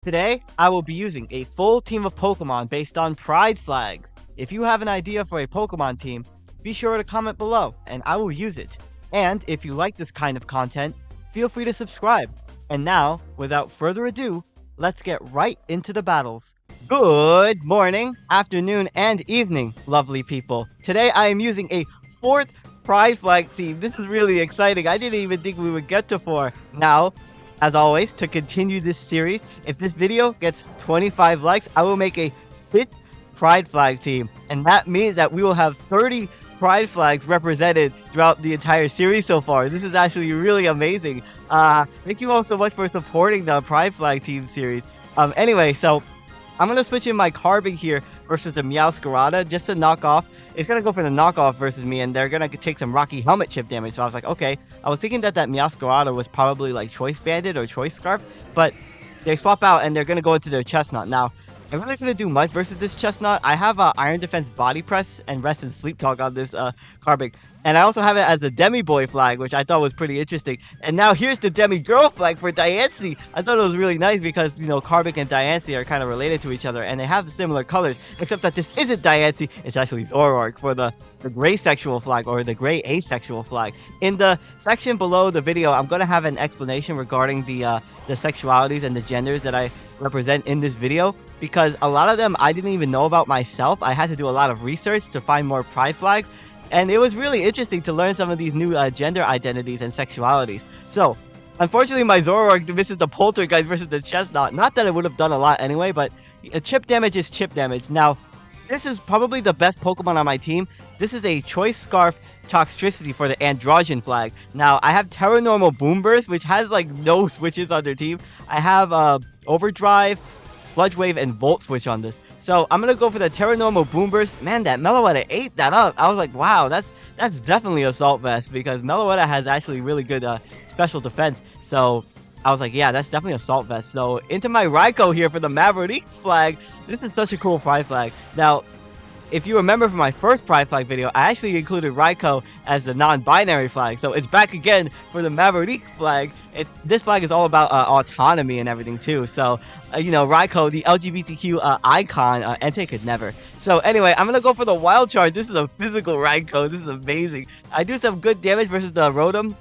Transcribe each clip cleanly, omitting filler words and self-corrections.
Today, I will be using a full team of Pokemon based on pride flags. If you have an idea for a Pokemon team, be sure to comment below and I will use it. And if you like this kind of content, feel free to subscribe. And now, without further ado, let's get right into the battles. Good morning, afternoon, and evening, lovely people. Today I am using a 4th pride flag team. This is really exciting. I didn't even think we would get to 4. Now, as always, to continue this series, if this video gets 25 likes, I will make a 5th pride flag team. And that means that we will have 30 pride flags represented throughout the entire series so far. This is actually really amazing. Thank you all so much for supporting the pride flag team series. Anyway, so I'm going to switch in my Carbink here versus the Meowscarada just to knock off. It's going to go for the knockoff versus me, and they're going to take some Rocky Helmet chip damage. So I was like, okay. I was thinking that Meowscarada was probably like Choice Banded or Choice Scarf, but they swap out and they're going to go into their Chestnut. Now, I'm really going to do much versus this Chestnut. I have Iron Defense Body Press and Rest and Sleep Talk on this Carbink. And I also have it as the Demi Boy flag, which I thought was pretty interesting. And now here's the Demi Girl flag for Diancie. I thought it was really nice because, you know, Carbink and Diancie are kind of related to each other. And they have the similar colors, except that this isn't Diancie. It's actually Zoroark for the gray sexual flag or the gray asexual flag. In the section below the video, I'm going to have an explanation regarding the sexualities and the genders that I represent in this video. Because a lot of them I didn't even know about myself. I had to do a lot of research to find more pride flags. And it was really interesting to learn some of these new gender identities and sexualities. So, unfortunately, my Zoroark misses the Poltergeist versus the Chestnut. Not that it would have done a lot anyway, but chip damage is chip damage. Now, this is probably the best Pokemon on my team. This is a Choice Scarf Toxtricity for the Androgen flag. Now, I have Terra Normal Boomburst, which has like no switches on their team. I have Overdrive, Sludge Wave, and Volt Switch on this. So I'm gonna go for the Terra Normal Boomburst. Man, that Meloetta ate that up. I was like, wow, that's definitely Assault Vest because Meloetta has actually really good special defense. So I was like, yeah, that's definitely Assault Vest. So into my Raikou here for the Maverick flag. This is such a cool pride flag. Now, if you remember from my first pride flag video, I actually included Raikou as the non-binary flag. So it's back again for the Maverick flag. This flag is all about autonomy and everything too. So, you know, Raikou, the LGBTQ icon, Entei could never. So anyway, I'm going to go for the Wild Charge. This is a physical Raikou. This is amazing. I do some good damage versus the Rotom.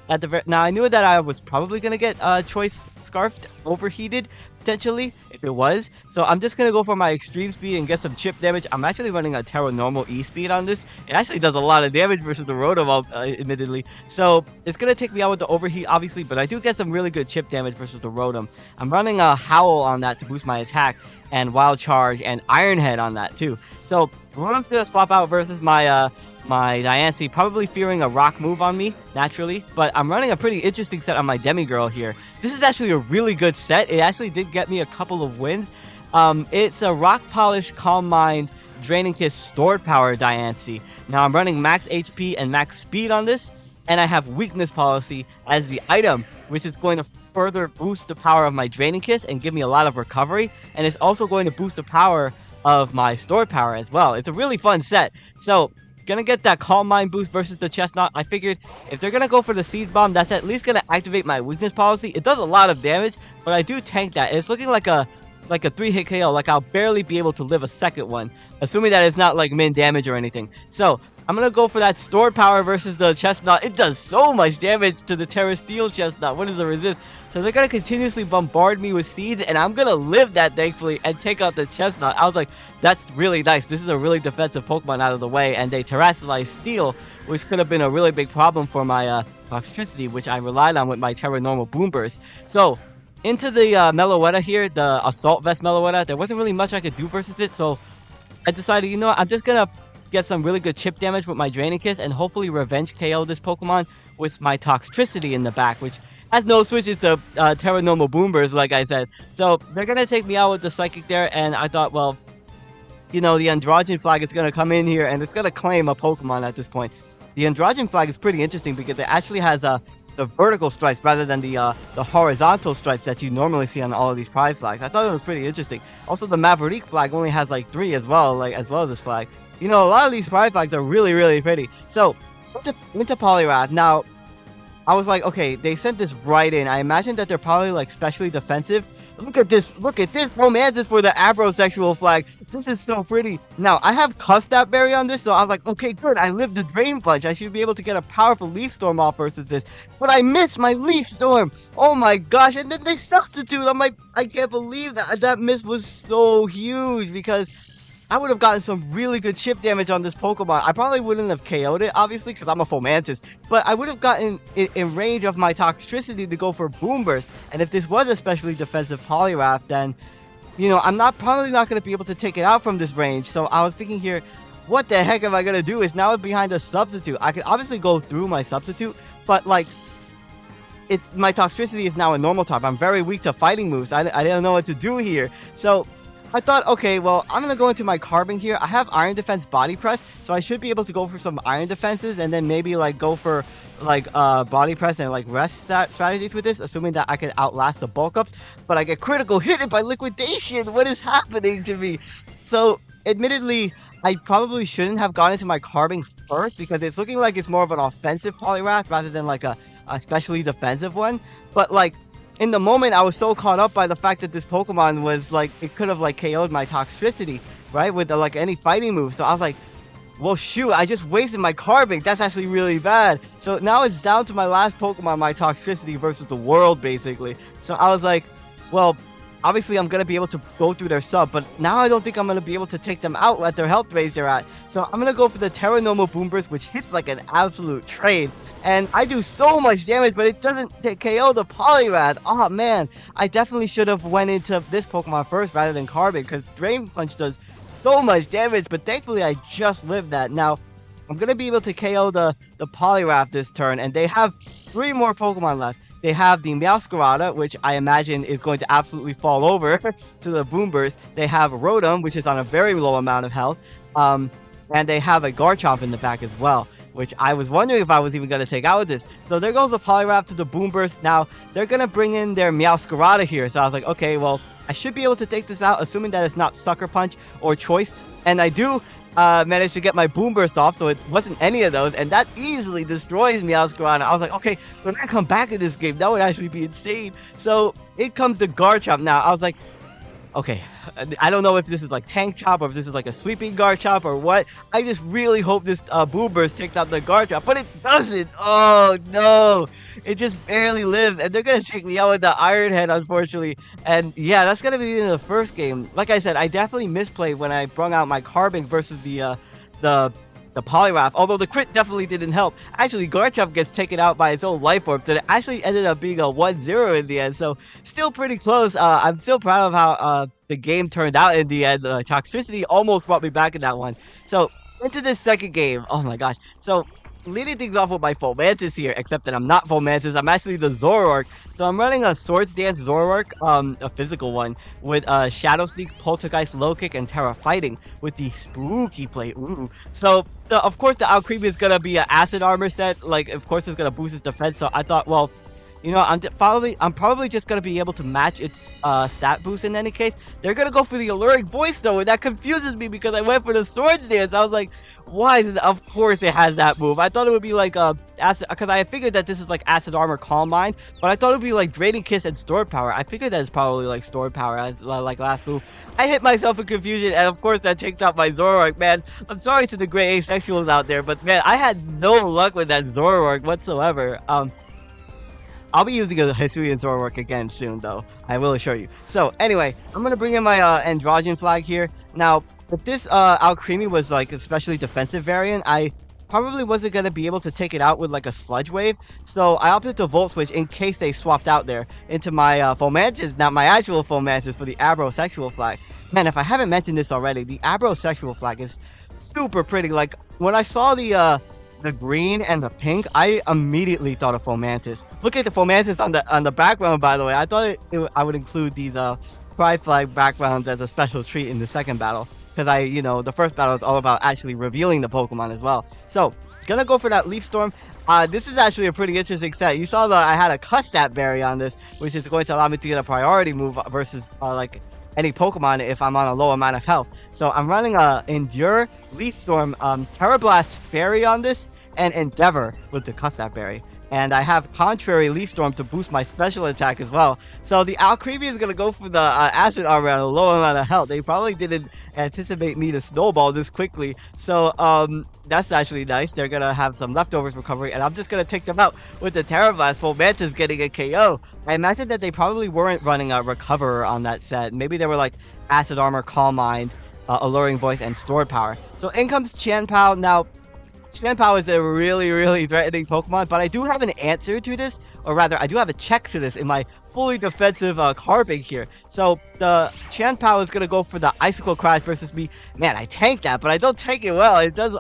Now, I knew that I was probably going to get Choice Scarfed overheated, potentially, if it was. So I'm just going to go for my Extreme Speed and get some chip damage. I'm actually running a Terra Normal E-Speed on this. It actually does a lot of damage versus the Rotom, admittedly. So it's going to take me out with the Overheat, obviously, but I do get some really good chip damage versus the Rotom. I'm running a Howl on that to boost my attack, and Wild Charge and Iron Head on that too. So Rotom's going to swap out versus my my Diancie, probably fearing a rock move on me, naturally, but I'm running a pretty interesting set on my Demigirl here. This is actually a really good set. It actually did get me a couple of wins. It's a Rock Polish, Calm Mind, Draining Kiss, Stored Power Diancie. Now I'm running max HP and max speed on this, and I have Weakness Policy as the item, which is going to further boost the power of my Draining Kiss and give me a lot of recovery, and it's also going to boost the power of my Stored Power as well. It's a really fun set. So, gonna get that Calm Mind boost versus the Chestnut. I figured if they're gonna go for the Seed Bomb, that's at least gonna activate my Weakness Policy. It does a lot of damage, but I do tank that. It's looking like a 3-hit KO. Like I'll barely be able to live a second one, assuming that it's not like min damage or anything. So I'm gonna go for that Stored Power versus the Chestnut. It does so much damage to the Terra Steel Chestnut. What is the resist? So they're gonna continuously bombard me with seeds, and I'm gonna live that, thankfully, and take out the Chestnut. I was like, that's really nice. This is a really defensive Pokemon out of the way, and they Terrestrialized Steel, which could have been a really big problem for my Toxtricity, which I relied on with my Terra Normal Boomburst. So into the Meloetta here, the Assault Vest Meloetta. There wasn't really much I could do versus it, so I decided, you know what, I'm just gonna get some really good chip damage with my Draining Kiss and hopefully revenge KO this Pokemon with my Toxtricity in the back, which has no switches to Terra Normal Boomburst, like I said. So they're gonna take me out with the Psychic there, and I thought, well, you know, the Androgen flag is gonna come in here and it's gonna claim a Pokemon at this point. The Androgen flag is pretty interesting because it actually has the vertical stripes rather than the horizontal stripes that you normally see on all of these pride flags. I thought it was pretty interesting. Also, the Maverick flag only has like 3 as well, as well as this flag. You know, a lot of these pride flags are really, really pretty. So, into Poliwrath. Now, I was like, okay, they sent this right in. I imagine that they're probably like specially defensive Look at this. Look at this. Romances for the abrosexual flag. This is so pretty. Now, I have Custap Berry on this, so I was like, okay, good. I lived the Drain Punch. I should be able to get a powerful Leaf Storm off versus this. But I missed my Leaf Storm. Oh my gosh. And then they substitute. I'm like, I can't believe that. That miss was so huge because I would have gotten some really good chip damage on this Pokemon. I probably wouldn't have KO'd it, obviously, because I'm a Fomantis. But I would have gotten in range of my Toxtricity to go for Boom Burst. And if this was a specially defensive Poliwrath, then, you know, I'm probably not going to be able to take it out from this range. So I was thinking here, what the heck am I going to do? It's now behind a Substitute. I could obviously go through my Substitute, but, like, my Toxtricity is now a normal type. I'm very weak to fighting moves. I didn't know what to do here. So I thought, okay, well, I'm going to go into my Carbon here. I have Iron Defense Body Press, so I should be able to go for some Iron Defenses and then maybe, like, go for, like, Body Press and, like, rest strategies with this, assuming that I can outlast the Bulk Ups. But I get critical hit by Liquidation. What is happening to me? So, admittedly, I probably shouldn't have gone into my Carbon first because it's looking like it's more of an offensive Poliwrath rather than, like, a especially defensive one. But, like, in the moment, I was so caught up by the fact that this Pokemon was, like, it could have, like, KO'd my Toxtricity, right, with, like, any fighting move. So I was like, well, shoot, I just wasted my Carbon. That's actually really bad. So now it's down to my last Pokemon, my Toxtricity versus the world, basically. So I was like, well, obviously I'm going to be able to go through their sub, but now I don't think I'm going to be able to take them out at their health range they're at. So I'm going to go for the Terra Normal Boom Burst, which hits like an absolute train. And I do so much damage, but it doesn't KO the Poliwrath. Oh man, I definitely should have went into this Pokemon first rather than Carbon, because Drain Punch does so much damage, but thankfully I just lived that. Now, I'm going to be able to KO the Poliwrath this turn, and they have 3 more Pokemon left. They have the Meowscarada, which I imagine is going to absolutely fall over to the Boom Burst. They have Rotom, which is on a very low amount of health. And they have a Garchomp in the back as well, which I was wondering if I was even going to take out with this. So there goes the Poliwrath to the Boom Burst. Now, they're going to bring in their Meowscarada here. So I was like, okay, well, I should be able to take this out, assuming that it's not Sucker Punch or Choice. And I do managed to get my Boom Burst off, so it wasn't any of those, and that easily destroys Meowscarada. I was like, okay, when I come back in this game, that would actually be insane. So it comes to Garchomp now. I was like, okay, I don't know if this is like Tank Chop or if this is like a sweeping Garchomp or what. I just really hope this Boom Burst takes out the Garchomp, but it doesn't. Oh no, it just barely lives, and they're gonna take me out with the Iron Head, unfortunately. And yeah, that's gonna be in the first game. Like I said, I definitely misplayed when I brung out my Carbon versus the Poliwrath, although the crit definitely didn't help. Actually, Garchomp gets taken out by its own Life Orb, so it actually ended up being a 1-0 in the end, so still pretty close. I'm still proud of how the game turned out in the end. Toxtricity almost brought me back in that one. So, into this second game, oh my gosh. So, leading things off with my Fomantis here, except that I'm not Fomantis, I'm actually the Zoroark. So I'm running a Swords Dance Zoroark, a physical one, with Shadow Sneak, Poltergeist, Low Kick, and Terra Fighting with the Spooky Plate. Ooh. So, of course, the Alcremie is going to be an Acid Armor set. Like, of course, it's going to boost its defense. So I thought, well, you know, I'm probably just going to be able to match its stat boost in any case. They're going to go for the Alluring Voice, though, and that confuses me because I went for the Swords Dance. I was like, why? Of course it has that move. I thought it would be like Acid, because I figured that this is like Acid Armor, Calm Mind, but I thought it would be like Draining Kiss and Stored Power. I figured that it's probably like Stored Power as like last move. I hit myself in confusion, and of course that takes out my Zoroark, man. I'm sorry to the gray asexuals out there, but man, I had no luck with that Zoroark whatsoever. I'll be using a Hisuian Zoroark again soon, though. I will assure you. So, anyway, I'm going to bring in my Androgen flag here. Now, if this Alcremie was, like, a specially defensive variant, I probably wasn't going to be able to take it out with, like, a Sludge Wave. So, I opted to Volt Switch in case they swapped out there into my Fomantis, not my actual Fomantis, for the Abrosexual flag. Man, if I haven't mentioned this already, the Abrosexual flag is super pretty. Like, when I saw the green and the pink, I immediately thought of Fomantis. Look at the Fomantis on the background, by the way. I thought I would include these Pride Flag backgrounds as a special treat in the second battle, because you know, the first battle is all about actually revealing the Pokemon as well. So, gonna go for that Leaf Storm. This is actually a pretty interesting set. You saw that I had a Custap Berry on this, which is going to allow me to get a priority move versus like any Pokemon if I'm on a low amount of health. So I'm running a Endure, Leaf Storm, Terra Blast Fairy on this, and Endeavor with the Custap Berry. and I have Contrary Leaf Storm to boost my special attack as well. So the Alcremie is going to go for the Acid Armor at a low amount of health. They probably didn't anticipate me to snowball this quickly. So that's actually nice. They're going to have some leftovers recovery, and I'm just going to take them out with the Terra Blast. Fomantis getting a KO. I imagine that they probably weren't running a Recoverer on that set. Maybe they were like Acid Armor, Calm Mind, Alluring Voice, and Stored Power. So in comes Chien-Pao. Now, Chien-Pao is a really, really threatening Pokemon, but I do have an answer to this, or rather, I do have a check to this in my fully defensive Carbink here. So the Chien-Pao is going to go for the Icicle Crash versus me. Man, I tanked that, but I don't tank it well. It does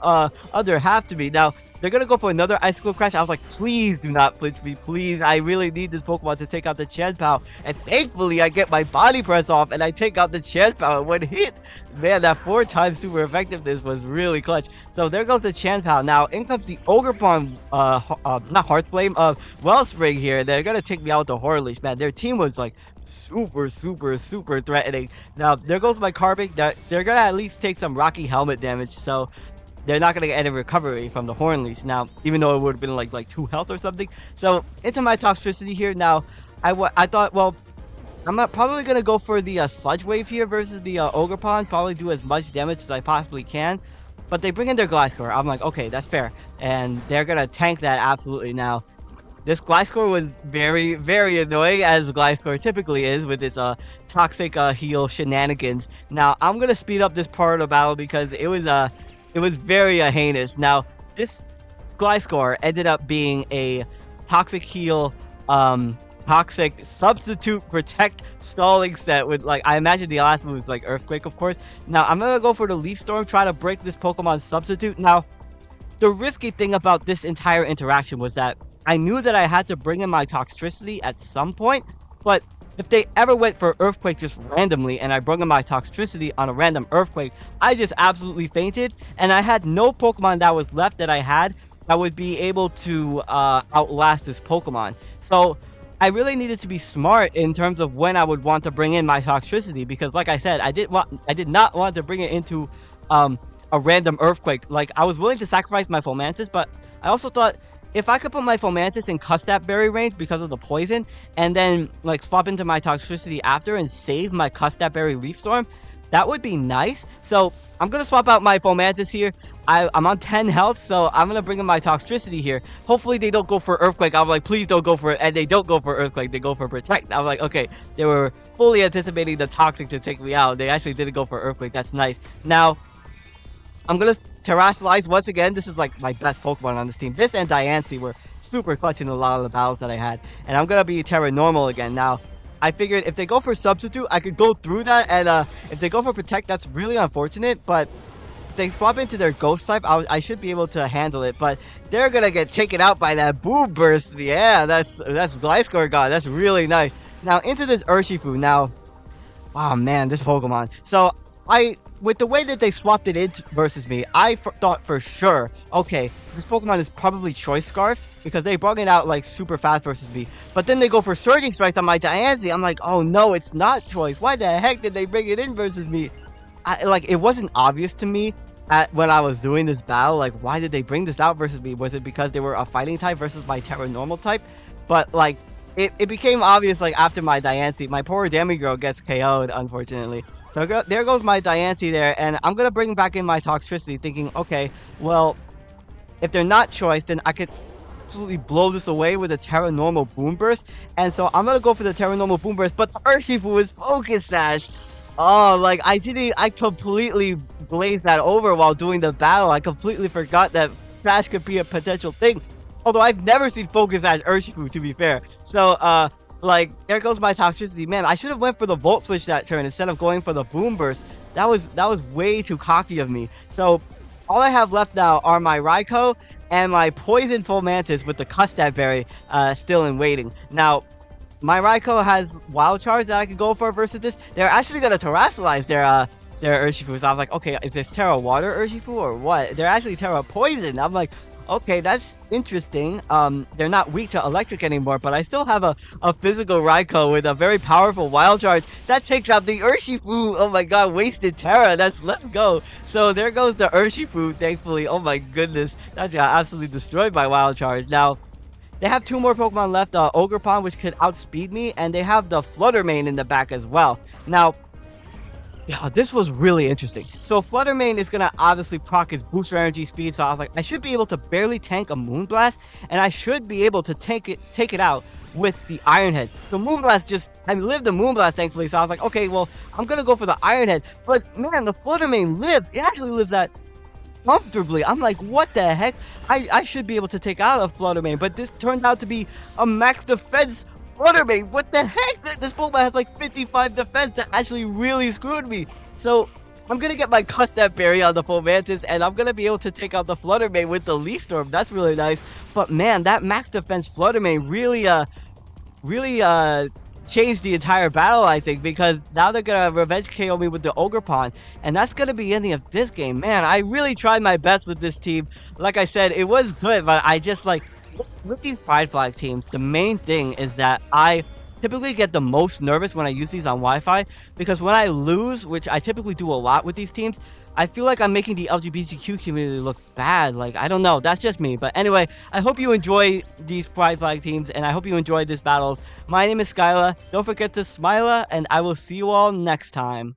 under half to me. Now, they're going to go for another Icicle Crash. I was like, please do not flinch me, please. I really need this Pokemon to take out the Chien-Pao. And thankfully, I get my Body Press off and I take out the Chien-Pao in one hit. Man, that 4-time super effectiveness was really clutch. So there goes the Chien-Pao. Now, in comes the Ogerpon, not Hearthflame, Wellspring here. They're going to take me out with the Horleash. Man, their team was like super threatening. Now, there goes my Carbink. They're going to at least take some Rocky Helmet damage. So they're not going to get any recovery from the Hornleash now, even though it would have been like 2 health or something. So into my Toxtricity here. Now, I thought, well, I'm not probably going to go for the Sludge Wave here versus the Ogerpon. Probably do as much damage as I possibly can. But they bring in their Gliscor. I'm like, okay, that's fair. And they're going to tank that absolutely. Now, this Gliscor was very annoying, as Gliscor typically is with its toxic heal shenanigans. Now, I'm going to speed up this part of the battle because it was very heinous. Now, this Gliscor ended up being a toxic heal, toxic substitute protect stalling set with, like, I imagine the last move is like Earthquake, of course. Now, I'm gonna go for the Leaf Storm, try to break this Pokemon substitute. Now, the risky thing about this entire interaction was that I knew that I had to bring in my Toxtricity at some point, but if they ever went for Earthquake just randomly and I brought in my Toxtricity on a random Earthquake, I just absolutely fainted, and I had no Pokemon that was left that I had that would be able to outlast this Pokemon. So I really needed to be smart in terms of when I would want to bring in my Toxtricity, because like I said, I did not want to bring it into a random Earthquake. Like, I was willing to sacrifice my Fomantis, but I also thought, if I could put my Fomantis in Custap Berry range because of the poison, and then like swap into my Toxtricity after and save my Custap Berry Leaf Storm, that would be nice. So I'm going to swap out my Fomantis here. I'm on 10 health, so I'm going to bring in my Toxtricity here. Hopefully they don't go for Earthquake. I'm like, please don't go for it. And they don't go for Earthquake. They go for Protect. I'm like, okay, they were fully anticipating the Toxic to take me out. They actually didn't go for Earthquake. That's nice. Now, I'm going to Terrasilize once again. This is like my best Pokemon on this team. This and Diancie were super clutch in a lot of the battles that I had. And I'm going to be Terra Normal again. Now, I figured if they go for Substitute, I could go through that. And if they go for Protect, that's really unfortunate. But if they swap into their Ghost type, I should be able to handle it. But they're going to get taken out by that Boom Burst. Yeah, that's Gliscor God. That's really nice. Now, into this Urshifu. Now, oh man, this Pokemon. So, with the way that they swapped it in versus me, I thought for sure, okay, this Pokemon is probably Choice Scarf, because they brought it out like super fast versus me. But then they go for Surging Strikes on my Diancie. I'm like, oh no, it's not Choice. Why the heck did they bring it in versus me? It wasn't obvious to me when I was doing this battle. Like, why did they bring this out versus me? Was it because they were a Fighting type versus my Terra Normal type? But like, it became obvious, like, after my Diancie. My poor Demigirl gets KO'd, unfortunately. So there goes my Diancie there, and I'm going to bring back in my Toxtricity, thinking, okay, well, if they're not Choice, then I could absolutely blow this away with a Terra Normal Boom Burst. And so I'm going to go for the Terra Normal Boom Burst, but the Urshifu is Focus Sash. Oh, like, I completely blazed that over while doing the battle. I completely forgot that Sash could be a potential thing. Although I've never seen Focus Sash Urshifu, to be fair. So, like, there goes my Toxtricity. Man, I should have went for the Volt Switch that turn instead of going for the Boom Burst. That was way too cocky of me. So, all I have left now are my Raikou and my Poison Fomantis with the Custap Berry still in waiting. Now, my Raikou has Wild Charge that I could go for versus this. They're actually going to Terrasilize their Urshifu. So I was like, okay, is this Terra Water Urshifu or what? They're actually Terra Poison. I'm like, okay, that's interesting. They're not weak to electric anymore, but I still have a physical Raikou with a very powerful Wild Charge that takes out the Urshifu. Oh my god, wasted Terra. Let's go. So there goes the Urshifu, thankfully. Oh my goodness, that got absolutely destroyed by Wild Charge. Now, They have 2 more Pokemon left, Ogerpon, which could outspeed me, and they have the Fluttermane in the back as well. Now, yeah, this was really interesting. So Fluttermane is gonna obviously proc his booster energy speed, so I was like, I should be able to barely tank a Moonblast, and I should be able to take it out with the Iron Head. So Moonblast I lived the Moonblast thankfully, so I was like, okay, well, I'm gonna go for the Iron Head. But man, the Fluttermane lives. It actually lives that comfortably. I'm like, what the heck? I should be able to take out a Fluttermane, but this turned out to be a max defense Fluttermane. What the heck? This Pokemon has like 55 defense. That actually really screwed me. So I'm gonna get my Custap Berry on the Fomantis, and I'm gonna be able to take out the Fluttermane with the Leaf Storm. That's really nice. But man, that max defense Fluttermane really changed the entire battle, I think, because now they're gonna revenge KO me with the Ogerpon, and that's gonna be the ending of this game. Man, I really tried my best with this team. Like I said, it was good, but I just like with these Pride Flag teams, the main thing is that I typically get the most nervous when I use these on Wi-Fi, because when I lose, which I typically do a lot with these teams, I feel like I'm making the LGBTQ community look bad. Like, I don't know, that's just me. But anyway, I hope you enjoy these Pride Flag teams, and I hope you enjoyed these battles. My name is SkyLaaa. Don't forget to smile, and I will see you all next time.